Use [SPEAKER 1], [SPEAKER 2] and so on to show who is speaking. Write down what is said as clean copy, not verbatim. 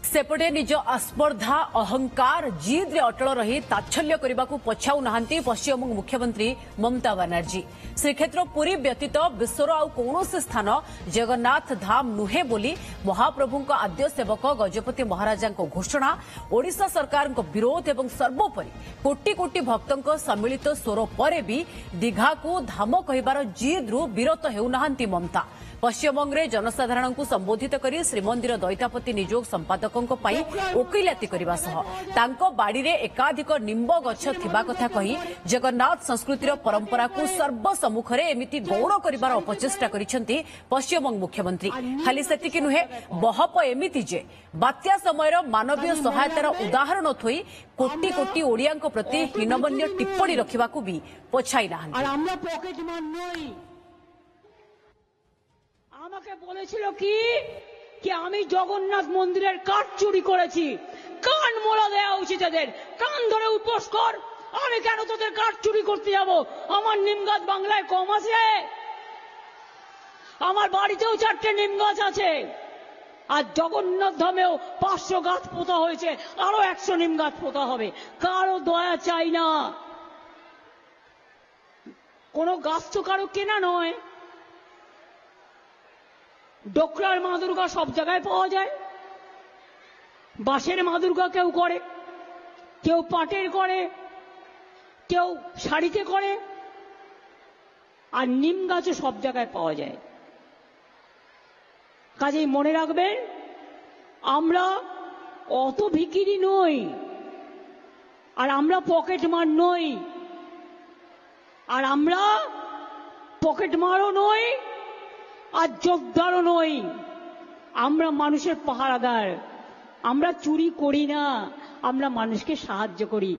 [SPEAKER 1] सेपटे निज आस्पर्धा अहंकार जिद रे अटल रही ताच्छल्य करने को पछाऊ नहांती पश्चिमबंग मुख्यमंत्री ममता बनर्जी। श्रीक्षेत्र पुरी व्यतीत विश्वर आउ कौनसी स्थान जगन्नाथ धाम नुहे बोली महाप्रभु आद्य सेवक गजपति महाराजा घोषणा। ओडिशा सरकार विरोध एवं सर्वोपरि कोटी कोटी भक्तों सम्मिलित स्वर पर भी दीघा को धाम कहबार जिद्रु विरत हेउनाहांती ममता। पश्चिमबंग में जनसाधारण को संबोधित करी श्रीमंदिर दैतापति निजोग संपादकों ओकिलाती करने सह बाड़ी में एकाधिक निंब गछ थिबा कथा कही जगन्नाथ संस्कृतिर परंपरा को सर्वसम्मुख में एमिति गौण कर अपचेष्टा करिसेंती पश्चिमबंग मुख्यमंत्री। खाली सेतिकी नुहे बहप एमिति जे बात्या समय मानवीय सहायतार उदाहरण थोई कोटी कोटी ओडिया प्रति हीनमन्य टिप्पणी रखा भी पछाई नाहांती।
[SPEAKER 2] আমাকে বলেছিল কি আমি জগন্নাথ মন্দিরের কাঠ চুরি করেছি, কান মোড়া দেওয়া উচিত, এদের কান ধরে উপোস কর, আমি কেন তোদের কাঠ চুরি করতে যাব? আমার নিম গাছ বাংলায় কম আছে? আমার বাড়িতেও 4টে নিম গাছ আছে, আর জগন্নাথ ধামেও 500 গাছ পোতা হয়েছে, আরো 100 নিম গাছ পোতা হবে। কারো দয়া চাই না, কোনো গাছ তো কারো কেনা নয়। ডোকরার মা দুর্গা সব জায়গায় পাওয়া যায়, বাঁশের মা দুর্গা কেউ করে, কেউ পাটের করে, কেউ শাড়িতে করে, আর নিম গাছও সব জায়গায় পাওয়া যায়। কাজেই মনে রাখবেন, আমরা অত ভিখিরি নই, আর আমরা পকেট মার নই, আর আমরা পকেট মারও নই, আর যোদ্ধারও নই। আমরা মানুষের পাহারাদার, আমরা চুরি করি না, আমরা মানুষকে সাহায্য করি।